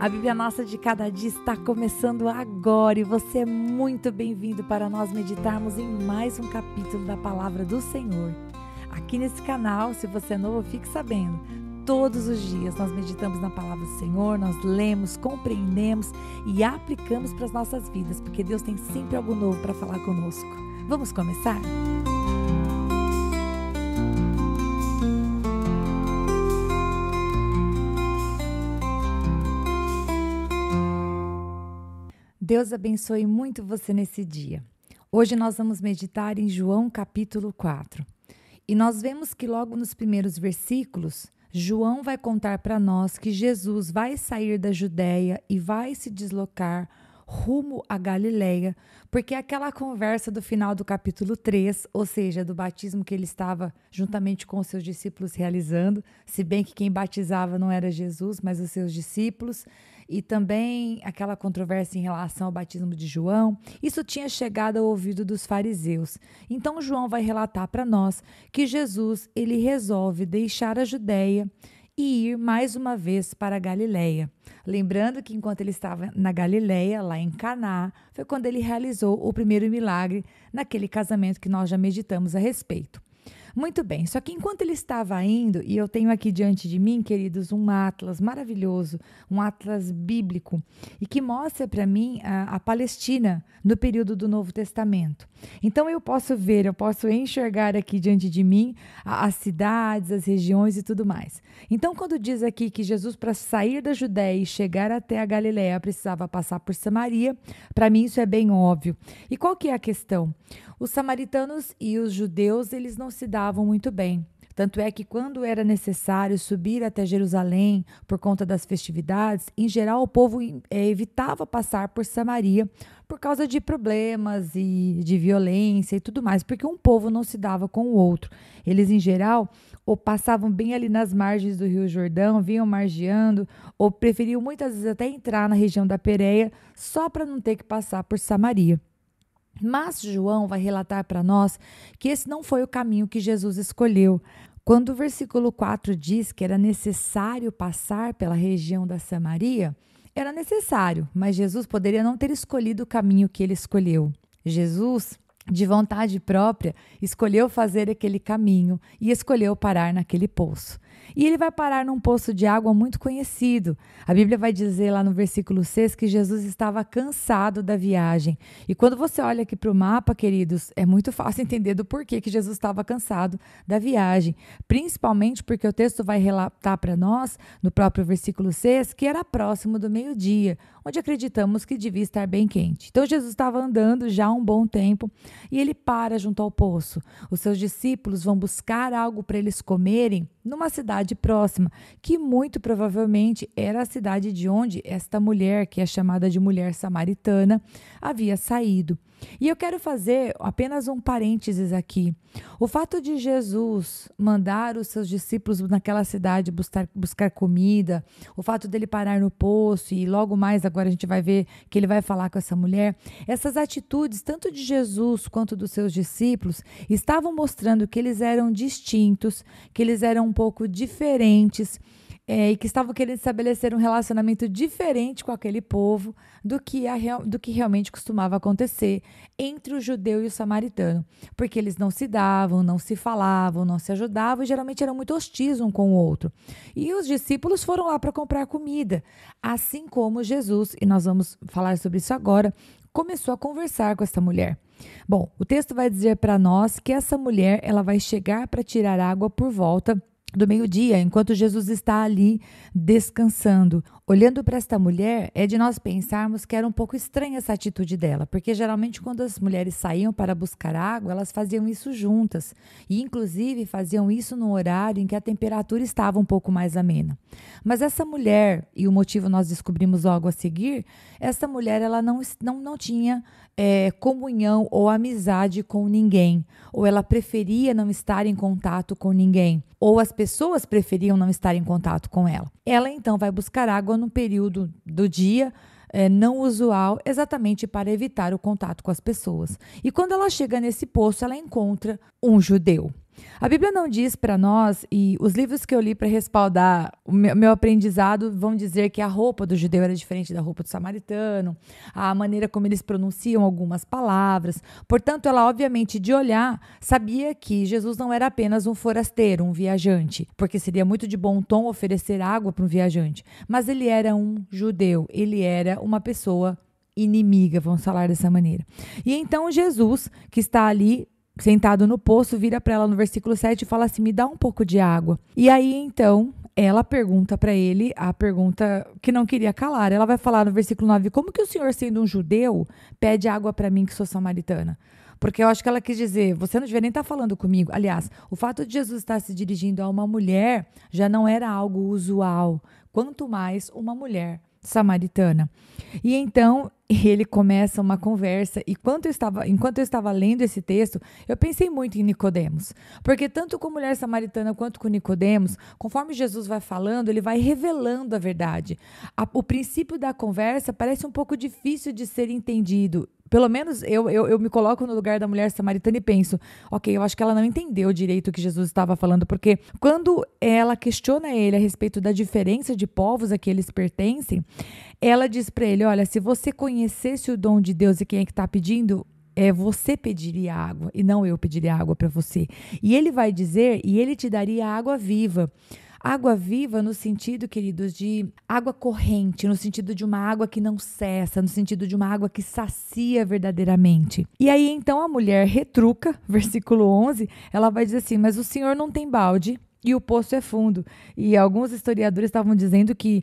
A Bíblia Nossa de Cada Dia está começando agora e você é muito bem-vindo para nós meditarmos em mais um capítulo da Palavra do Senhor. Aqui nesse canal, se você é novo, fique sabendo, todos os dias nós meditamos na Palavra do Senhor, nós lemos, compreendemos e aplicamos para as nossas vidas, porque Deus tem sempre algo novo para falar conosco. Vamos começar? Deus abençoe muito você nesse dia. Hoje nós vamos meditar em João capítulo 4. E nós vemos que logo nos primeiros versículos, João vai contar para nós que Jesus vai sair da Judéia e vai se deslocar rumo à Galileia, porque aquela conversa do final do capítulo 3, ou seja, do batismo que ele estava juntamente com os seus discípulos realizando, se bem que quem batizava não era Jesus, mas os seus discípulos, e também aquela controvérsia em relação ao batismo de João, isso tinha chegado ao ouvido dos fariseus. Então João vai relatar para nós que Jesus, ele resolve deixar a Judéia e ir mais uma vez para a Galileia. Lembrando que enquanto ele estava na Galileia, lá em Caná, foi quando ele realizou o primeiro milagre naquele casamento que nós já meditamos a respeito. Muito bem, só que enquanto ele estava indo, e eu tenho aqui diante de mim, queridos, um atlas maravilhoso, um atlas bíblico, e que mostra para mim a Palestina no período do Novo Testamento. Então eu posso ver, eu posso enxergar aqui diante de mim as cidades, as regiões e tudo mais. Então quando diz aqui que Jesus, para sair da Judéia e chegar até a Galileia, precisava passar por Samaria, para mim isso é bem óbvio. E qual que é a questão? Os samaritanos e os judeus, eles não se davam muito bem. Tanto é que quando era necessário subir até Jerusalém por conta das festividades, em geral o povo evitava passar por Samaria por causa de problemas e de violência e tudo mais, porque um povo não se dava com o outro. Eles, em geral, ou passavam bem ali nas margens do Rio Jordão, vinham margeando, ou preferiam muitas vezes até entrar na região da Pérea só para não ter que passar por Samaria. Mas João vai relatar para nós que esse não foi o caminho que Jesus escolheu. Quando o versículo 4 diz que era necessário passar pela região da Samaria, era necessário, mas Jesus poderia não ter escolhido o caminho que ele escolheu. Jesus, de vontade própria, escolheu fazer aquele caminho e escolheu parar naquele poço. E ele vai parar num poço de água muito conhecido. A Bíblia vai dizer lá no versículo 6 que Jesus estava cansado da viagem. E quando você olha aqui para o mapa, queridos, é muito fácil entender do porquê que Jesus estava cansado da viagem. Principalmente porque o texto vai relatar para nós, no próprio versículo 6, que era próximo do meio-dia, onde acreditamos que devia estar bem quente. Então Jesus estava andando já há um bom tempo e ele para junto ao poço. Os seus discípulos vão buscar algo para eles comerem numa cidade próxima, que muito provavelmente era a cidade de onde esta mulher, que é chamada de mulher samaritana, havia saído. E eu quero fazer apenas um parênteses aqui. O fato de Jesus mandar os seus discípulos naquela cidade buscar comida, o fato dele parar no poço e logo mais agora a gente vai ver que ele vai falar com essa mulher, essas atitudes tanto de Jesus quanto dos seus discípulos estavam mostrando que eles eram distintos, que eles eram um pouco diferentes, e que estavam querendo estabelecer um relacionamento diferente com aquele povo do que realmente costumava acontecer entre o judeu e o samaritano, porque eles não se davam, não se falavam, não se ajudavam e geralmente eram muito hostis um com o outro. E os discípulos foram lá para comprar comida, assim como Jesus, e nós vamos falar sobre isso agora, começou a conversar com essa mulher. Bom, o texto vai dizer para nós que essa mulher ela vai chegar para tirar água por volta do meio-dia, enquanto Jesus está ali descansando. Olhando para esta mulher, é de nós pensarmos que era um pouco estranha essa atitude dela, porque geralmente quando as mulheres saíam para buscar água, elas faziam isso juntas e inclusive faziam isso no horário em que a temperatura estava um pouco mais amena. Mas essa mulher, e o motivo nós descobrimos logo a seguir, essa mulher ela não tinha comunhão ou amizade com ninguém, ou ela preferia não estar em contato com ninguém, ou as pessoas preferiam não estar em contato com ela. Ela então vai buscar água no período do dia não usual, exatamente para evitar o contato com as pessoas. E quando ela chega nesse poço, ela encontra um judeu. A Bíblia não diz para nós, e os livros que eu li para respaldar o meu aprendizado vão dizer que a roupa do judeu era diferente da roupa do samaritano, a maneira como eles pronunciam algumas palavras. Portanto, ela obviamente de olhar sabia que Jesus não era apenas um forasteiro, um viajante, porque seria muito de bom tom oferecer água para um viajante, mas ele era um judeu, ele era uma pessoa inimiga, vamos falar dessa maneira. E então Jesus, que está ali sentado no poço, vira para ela no versículo 7 e fala assim: me dá um pouco de água. E aí então ela pergunta para ele a pergunta que não queria calar. Ela vai falar no versículo 9: como que o senhor, sendo um judeu, pede água para mim que sou samaritana? Porque eu acho que ela quis dizer, você não devia nem estar falando comigo. Aliás, o fato de Jesus estar se dirigindo a uma mulher já não era algo usual, quanto mais uma mulher samaritana. E então ele começa uma conversa, e enquanto eu estava lendo esse texto, eu pensei muito em Nicodemos, porque tanto com a mulher samaritana quanto com Nicodemos, conforme Jesus vai falando, ele vai revelando a verdade. O princípio da conversa parece um pouco difícil de ser entendido. Pelo menos eu me coloco no lugar da mulher samaritana e penso, ok, eu acho que ela não entendeu direito o que Jesus estava falando, porque quando ela questiona ele a respeito da diferença de povos a que eles pertencem, ela diz para ele, olha, se você conhecesse o dom de Deus e quem é que está pedindo, você pediria água e não eu pediria água para você. E ele vai dizer, e ele te daria água viva. Água viva no sentido, queridos, de água corrente, no sentido de uma água que não cessa, no sentido de uma água que sacia verdadeiramente. E aí, então, a mulher retruca, versículo 11, ela vai dizer assim, mas o senhor não tem balde e o poço é fundo. E alguns historiadores estavam dizendo que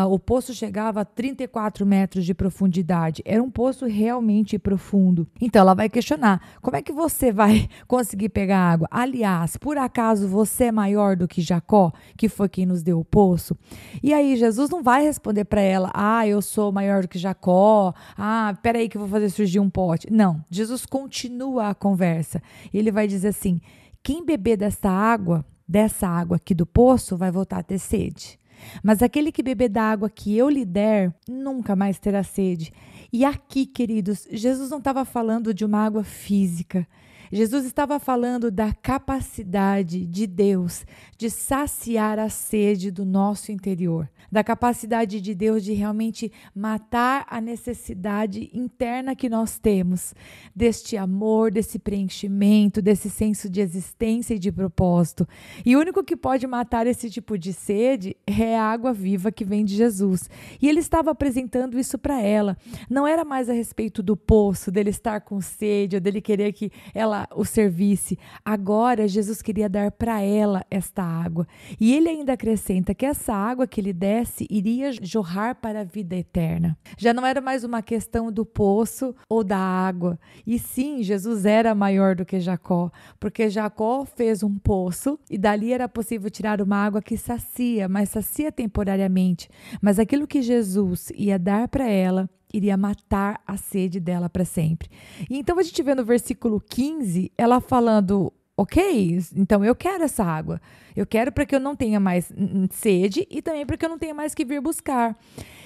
o poço chegava a 34 metros de profundidade. Era um poço realmente profundo. Então, ela vai questionar, como é que você vai conseguir pegar água? Aliás, por acaso você é maior do que Jacó, que foi quem nos deu o poço? E aí, Jesus não vai responder para ela, eu sou maior do que Jacó, peraí que eu vou fazer surgir um pote. Não, Jesus continua a conversa. Ele vai dizer assim, quem beber dessa água aqui do poço vai voltar a ter sede. Mas aquele que beber da água que eu lhe der, nunca mais terá sede. E aqui, queridos, Jesus não estava falando de uma água física. Jesus estava falando da capacidade de Deus de saciar a sede do nosso interior, da capacidade de Deus de realmente matar a necessidade interna que nós temos, deste amor, desse preenchimento, desse senso de existência e de propósito. E o único que pode matar esse tipo de sede é a água viva que vem de Jesus. E ele estava apresentando isso para ela. Não era mais a respeito do poço, dele estar com sede, ou dele querer que ela o servisse. Agora, Jesus queria dar para ela esta água. E ele ainda acrescenta que essa água que ele desse iria jorrar para a vida eterna. Já não era mais uma questão do poço ou da água. E sim, Jesus era maior do que Jacó, porque Jacó fez um poço e dali era possível tirar uma água que sacia, mas sacia temporariamente. Mas aquilo que Jesus ia dar para ela iria matar a sede dela para sempre. E então a gente vê no versículo 15, ela falando, ok, então eu quero essa água. Eu quero para que eu não tenha mais sede e também para que eu não tenha mais que vir buscar.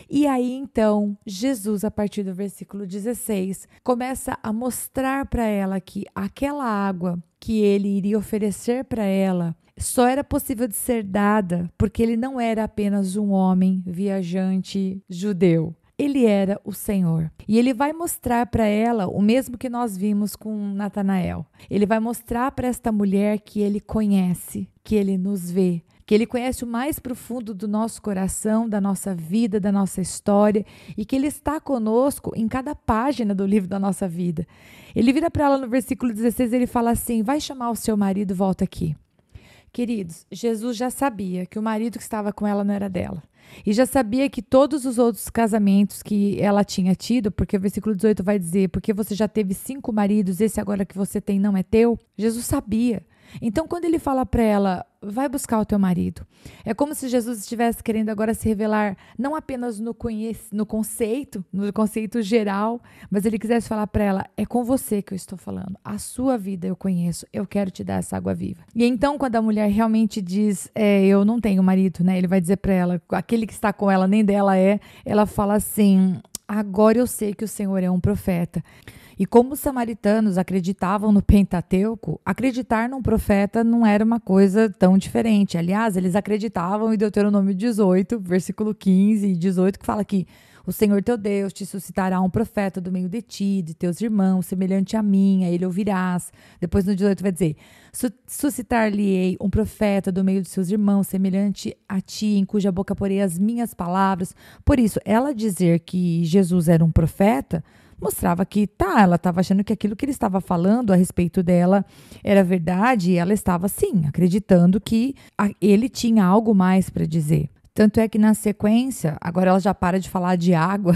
E aí então, Jesus, a partir do versículo 16, começa a mostrar para ela que aquela água que ele iria oferecer para ela só era possível de ser dada porque ele não era apenas um homem viajante judeu. Ele era o Senhor. E ele vai mostrar para ela o mesmo que nós vimos com Natanael. Ele vai mostrar para esta mulher que ele conhece, que ele nos vê, que ele conhece o mais profundo do nosso coração, da nossa vida, da nossa história, e que ele está conosco em cada página do livro da nossa vida. Ele vira para ela no versículo 16, ele fala assim, vai chamar o seu marido, volta aqui. Queridos, Jesus já sabia que o marido que estava com ela não era dela. E já sabia que todos os outros casamentos que ela tinha tido, porque o versículo 18 vai dizer, porque você já teve 5 maridos, esse agora que você tem não é teu. Jesus sabia. Então, quando ele fala para ela, vai buscar o teu marido, é como se Jesus estivesse querendo agora se revelar não apenas no conceito geral, mas ele quisesse falar para ela, é com você que eu estou falando, a sua vida eu conheço, eu quero te dar essa água viva. E então, quando a mulher realmente diz, eu não tenho marido, né? Ele vai dizer para ela, aquele que está com ela nem dela ela fala assim, agora eu sei que o Senhor é um profeta. E como os samaritanos acreditavam no Pentateuco, acreditar num profeta não era uma coisa tão diferente. Aliás, eles acreditavam em Deuteronômio 18, versículo 15 e 18, que fala que o Senhor teu Deus te suscitará um profeta do meio de ti, de teus irmãos, semelhante a mim, a ele ouvirás. Depois no 18 vai dizer, suscitar-lhe-ei um profeta do meio de seus irmãos, semelhante a ti, em cuja boca porei as minhas palavras. Por isso, ela dizer que Jesus era um profeta, mostrava que ela estava achando que aquilo que ele estava falando a respeito dela era verdade, e ela estava, sim, acreditando que ele tinha algo mais para dizer. Tanto é que na sequência, agora ela já para de falar de água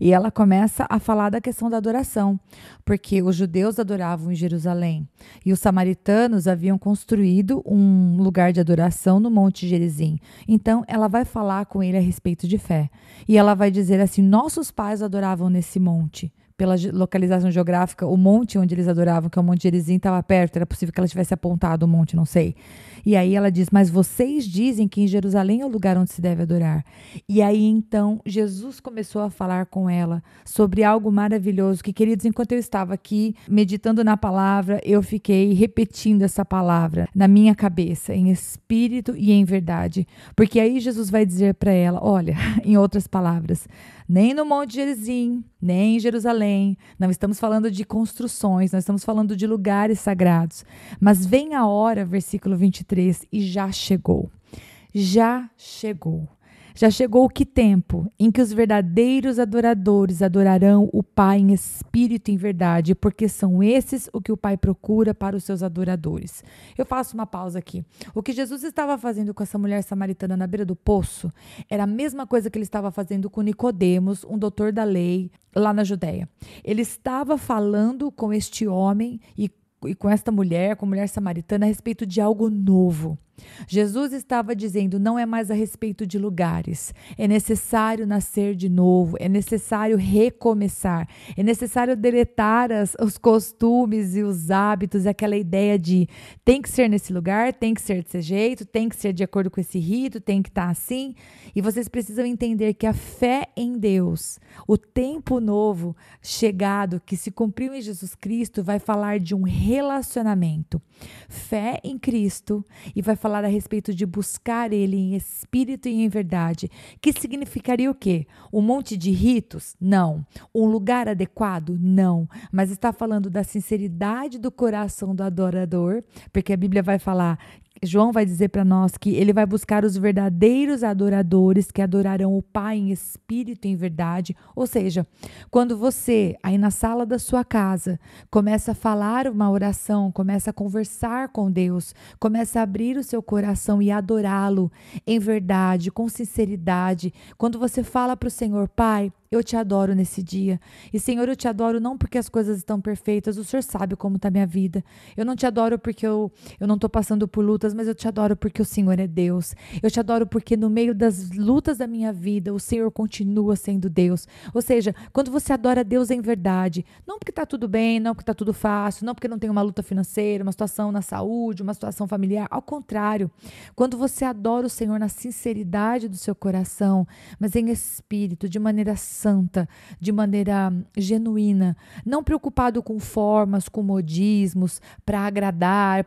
e ela começa a falar da questão da adoração, porque os judeus adoravam em Jerusalém e os samaritanos haviam construído um lugar de adoração no Monte Gerizim. Então ela vai falar com ele a respeito de fé e ela vai dizer assim, nossos pais adoravam nesse monte. Pela localização geográfica, o monte onde eles adoravam, que é o Monte Gerizim, estava perto, era possível que ela tivesse apontado o monte, não sei. E aí ela diz, mas vocês dizem que em Jerusalém é o lugar onde se deve adorar. E aí então Jesus começou a falar com ela sobre algo maravilhoso, que queridos, enquanto eu estava aqui meditando na palavra, eu fiquei repetindo essa palavra na minha cabeça, em espírito e em verdade. Porque aí Jesus vai dizer para ela, olha, em outras palavras, nem no Monte Gerizim, nem em Jerusalém, não estamos falando de construções, nós estamos falando de lugares sagrados. Mas vem a hora, versículo 23, e já chegou. Já chegou. Já chegou o que tempo em que os verdadeiros adoradores adorarão o Pai em espírito e em verdade, porque são esses o que o Pai procura para os seus adoradores. Eu faço uma pausa aqui. O que Jesus estava fazendo com essa mulher samaritana na beira do poço era a mesma coisa que ele estava fazendo com Nicodemos, um doutor da lei, lá na Judéia. Ele estava falando com este homem e com esta mulher, com a mulher samaritana, a respeito de algo novo. Jesus estava dizendo, não é mais a respeito de lugares, é necessário nascer de novo, é necessário recomeçar, é necessário deletar os costumes e os hábitos, aquela ideia de tem que ser nesse lugar, tem que ser desse jeito, tem que ser de acordo com esse rito, tem que estar assim. E vocês precisam entender que a fé em Deus, o tempo novo chegado que se cumpriu em Jesus Cristo, vai falar de um relacionamento. Fé em Cristo e vai falar a respeito de buscar Ele em espírito e em verdade. Que significaria o quê? Um monte de ritos? Não. Um lugar adequado? Não. Mas está falando da sinceridade do coração do adorador, porque a Bíblia vai falar, João vai dizer para nós que ele vai buscar os verdadeiros adoradores que adorarão o Pai em espírito e em verdade. Ou seja, quando você, aí na sala da sua casa, começa a falar uma oração, começa a conversar com Deus, começa a abrir o seu coração e adorá-lo em verdade, com sinceridade, quando você fala para o Senhor, Pai, eu te adoro nesse dia. E, Senhor, eu te adoro não porque as coisas estão perfeitas, o Senhor sabe como está a minha vida. Eu não te adoro porque eu não estou passando por lutas, mas eu te adoro porque o Senhor é Deus. Eu te adoro porque no meio das lutas da minha vida, o Senhor continua sendo Deus. Ou seja, quando você adora Deus em verdade, não porque está tudo bem, não porque está tudo fácil, não porque não tem uma luta financeira, uma situação na saúde, uma situação familiar. Ao contrário, quando você adora o Senhor na sinceridade do seu coração, mas em espírito, de maneira santa, de maneira genuína, não preocupado com formas, com modismos, para agradar,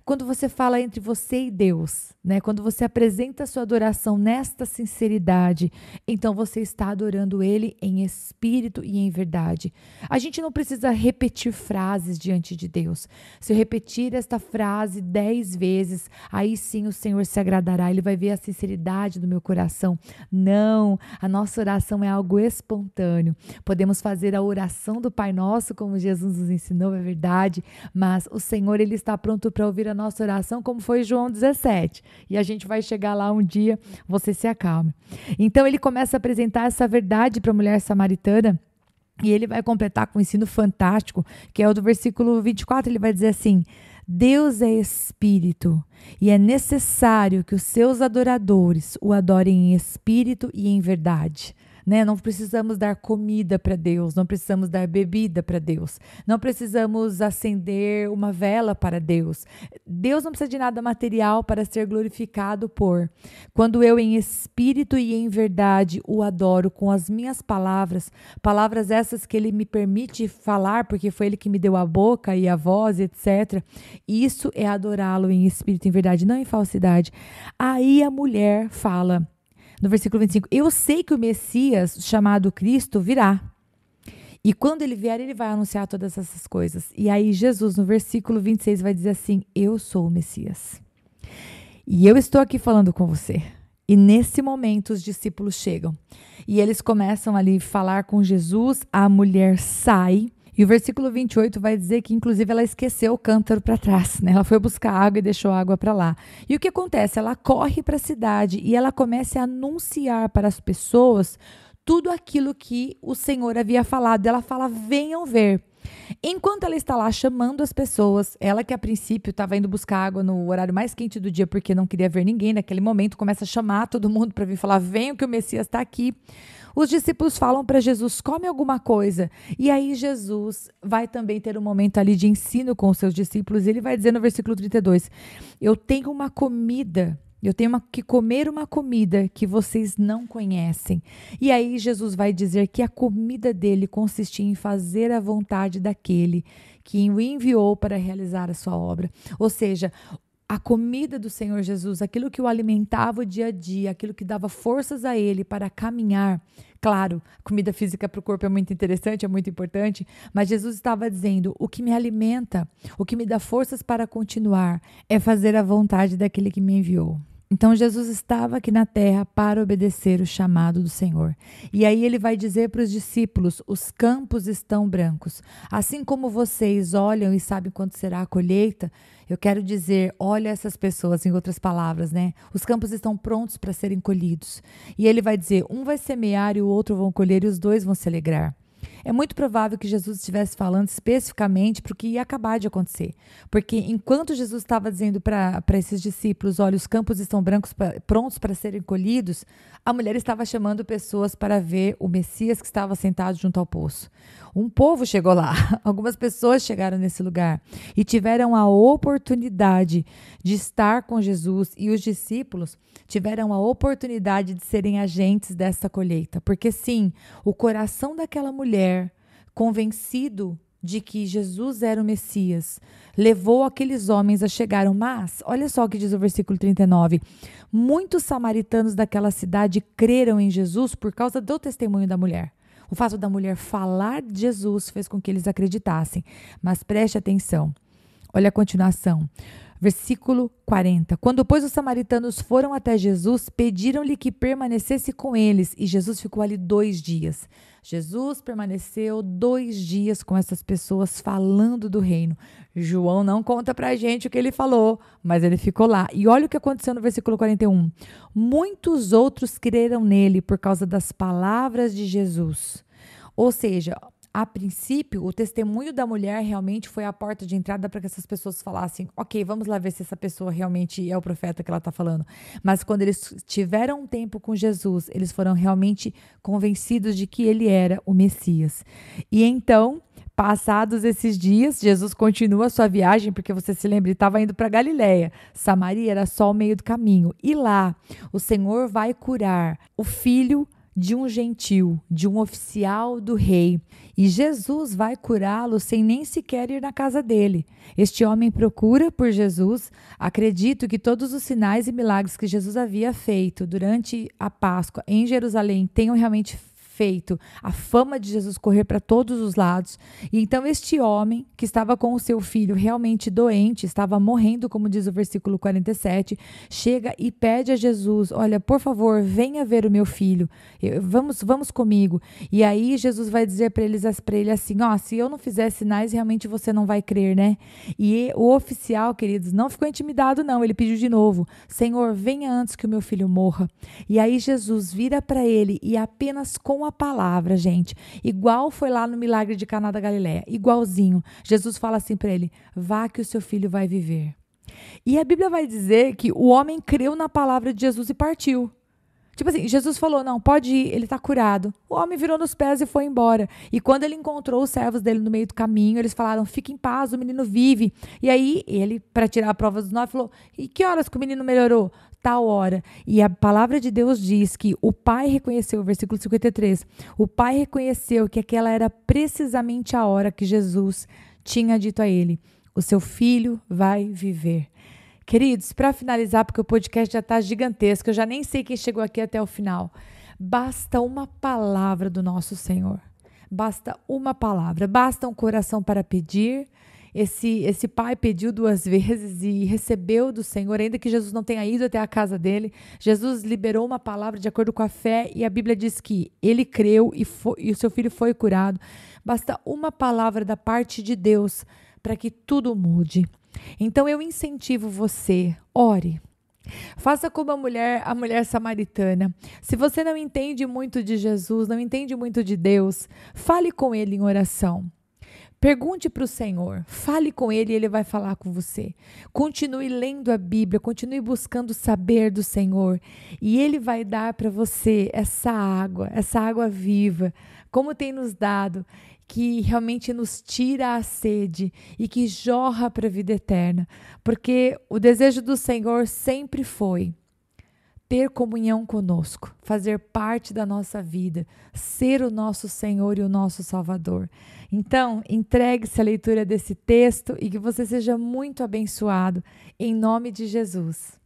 quando você fala entre você e Deus, né? Quando você apresenta a sua adoração nesta sinceridade, então você está adorando Ele em espírito e em verdade. A gente não precisa repetir frases diante de Deus. Se eu repetir esta frase 10 vezes, aí sim o Senhor se agradará, Ele vai ver a sinceridade do meu coração. Não, a nossa oração é algo espontâneo. Podemos fazer a oração do Pai Nosso, como Jesus nos ensinou, é verdade, mas o Senhor, Ele está pronto para ouvir a nossa oração, como foi João 17. E a gente vai chegar lá um dia, você se acalme. Então, ele começa a apresentar essa verdade para a mulher samaritana, e ele vai completar com um ensino fantástico, que é o do versículo 24, ele vai dizer assim, Deus é espírito e é necessário que os seus adoradores o adorem em espírito e em verdade. né? Não precisamos dar comida para Deus, não precisamos dar bebida para Deus, não precisamos acender uma vela para Deus. Deus não precisa de nada material para ser glorificado por. Quando eu em espírito e em verdade o adoro com as minhas palavras, palavras essas que Ele me permite falar, porque foi Ele que me deu a boca e a voz, etc. Isso é adorá-lo em espírito e em verdade, não em falsidade. Aí a mulher fala, no versículo 25, eu sei que o Messias, chamado Cristo, virá. E quando ele vier, ele vai anunciar todas essas coisas. E aí Jesus, no versículo 26, vai dizer assim, eu sou o Messias. E eu estou aqui falando com você. E nesse momento os discípulos chegam. E eles começam ali a falar com Jesus, a mulher sai. E o versículo 28 vai dizer que, inclusive, ela esqueceu o cântaro para trás, né? Ela foi buscar água e deixou a água para lá. E o que acontece? Ela corre para a cidade e ela começa a anunciar para as pessoas tudo aquilo que o Senhor havia falado. Ela fala, venham ver. Enquanto ela está lá chamando as pessoas, ela que a princípio estava indo buscar água no horário mais quente do dia porque não queria ver ninguém, naquele momento começa a chamar todo mundo para vir falar, venham que o Messias está aqui. Os discípulos falam para Jesus, come alguma coisa. E aí Jesus vai também ter um momento ali de ensino com os seus discípulos. E ele vai dizer no versículo 32, eu tenho que comer uma comida que vocês não conhecem. E aí Jesus vai dizer que a comida dele consistia em fazer a vontade daquele que o enviou para realizar a sua obra. Ou seja, a comida do Senhor Jesus, aquilo que o alimentava o dia a dia, aquilo que dava forças a ele para caminhar. Claro, comida física para o corpo é muito interessante, é muito importante, mas Jesus estava dizendo, o que me alimenta, o que me dá forças para continuar, é fazer a vontade daquele que me enviou. Então Jesus estava aqui na terra para obedecer o chamado do Senhor. E aí ele vai dizer para os discípulos, os campos estão brancos. Assim como vocês olham e sabem quando será a colheita, eu quero dizer, olha essas pessoas, em outras palavras, né? Os campos estão prontos para serem colhidos. E ele vai dizer, um vai semear e o outro vão colher e os dois vão se alegrar. É muito provável que Jesus estivesse falando especificamente para o que ia acabar de acontecer. Porque enquanto Jesus estava dizendo para esses discípulos, olha, os campos estão brancos prontos para serem colhidos, a mulher estava chamando pessoas para ver o Messias que estava sentado junto ao poço. Um povo chegou lá, algumas pessoas chegaram nesse lugar e tiveram a oportunidade de estar com Jesus e os discípulos tiveram a oportunidade de serem agentes dessa colheita. Porque sim, o coração daquela mulher, convencido de que Jesus era o Messias, levou aqueles homens a chegarem. Mas, olha só o que diz o versículo 39. Muitos samaritanos daquela cidade creram em Jesus por causa do testemunho da mulher. O fato da mulher falar de Jesus fez com que eles acreditassem. Mas preste atenção. Olha a continuação. Versículo 40. Quando, pois, os samaritanos foram até Jesus, pediram-lhe que permanecesse com eles. E Jesus ficou ali 2 dias. Jesus permaneceu 2 dias com essas pessoas falando do reino. João não conta pra gente o que ele falou, mas ele ficou lá. E olha o que aconteceu no versículo 41. Muitos outros creram nele por causa das palavras de Jesus. Ou seja, a princípio, o testemunho da mulher realmente foi a porta de entrada para que essas pessoas falassem, ok, vamos lá ver se essa pessoa realmente é o profeta que ela está falando. Mas quando eles tiveram um tempo com Jesus, eles foram realmente convencidos de que ele era o Messias. E então, passados esses dias, Jesus continua a sua viagem, porque você se lembra, ele estava indo para Galiléia. Samaria era só o meio do caminho. E lá, o Senhor vai curar o filho de um gentil, de um oficial do rei. E Jesus vai curá-lo sem nem sequer ir na casa dele. Este homem procura por Jesus. Acredito que todos os sinais e milagres que Jesus havia feito durante a Páscoa em Jerusalém tenham realmente feito a fama de Jesus correr para todos os lados. E então este homem que estava com o seu filho realmente doente, estava morrendo, como diz o versículo 47, chega e pede a Jesus, olha, por favor, venha ver o meu filho, vamos comigo. E aí Jesus vai dizer para ele assim, se eu não fizer sinais, realmente você não vai crer, né? E o oficial, queridos, não ficou intimidado não, ele pediu de novo, Senhor, venha antes que o meu filho morra. E aí Jesus vira para ele e apenas com a palavra, gente, igual foi lá no milagre de Caná da Galileia, igualzinho, Jesus fala assim para ele, vá que o seu filho vai viver. E a Bíblia vai dizer que o homem creu na palavra de Jesus e partiu. Tipo assim, Jesus falou, não, pode ir, ele tá curado. O homem virou nos pés e foi embora. E quando ele encontrou os servos dele no meio do caminho, eles falaram, fique em paz, o menino vive. E aí, ele, para tirar a prova dos 9, falou, e que horas que o menino melhorou? Tal hora. E a palavra de Deus diz que o pai reconheceu, versículo 53, o pai reconheceu que aquela era precisamente a hora que Jesus tinha dito a ele, o seu filho vai viver. Queridos, para finalizar, porque o podcast já está gigantesco, eu já nem sei quem chegou aqui até o final. Basta uma palavra do nosso Senhor. Basta uma palavra, basta um coração para pedir. Esse pai pediu 2 vezes e recebeu do Senhor, ainda que Jesus não tenha ido até a casa dele. Jesus liberou uma palavra de acordo com a fé e a Bíblia diz que ele creu e o seu filho foi curado. Basta uma palavra da parte de Deus para que tudo mude. Então eu incentivo você, ore. Faça como a mulher samaritana. Se você não entende muito de Jesus, não entende muito de Deus, fale com ele em oração. Pergunte para o Senhor, fale com ele e ele vai falar com você. Continue lendo a Bíblia, continue buscando saber do Senhor e ele vai dar para você essa água viva, como tem nos dado, que realmente nos tira a sede e que jorra para a vida eterna. Porque o desejo do Senhor sempre foi ter comunhão conosco, fazer parte da nossa vida, ser o nosso Senhor e o nosso Salvador. Então, entregue-se à leitura desse texto e que você seja muito abençoado, em nome de Jesus.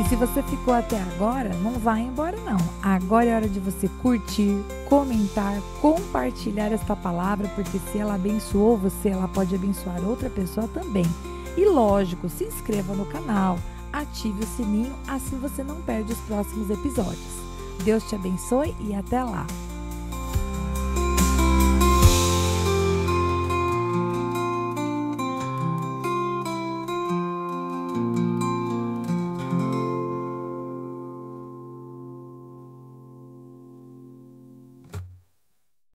Se você ficou até agora, não vai embora não. Agora é hora de você curtir, comentar, compartilhar esta palavra, porque se ela abençoou você, ela pode abençoar outra pessoa também. E lógico, se inscreva no canal, ative o sininho, assim você não perde os próximos episódios. Deus te abençoe e até lá!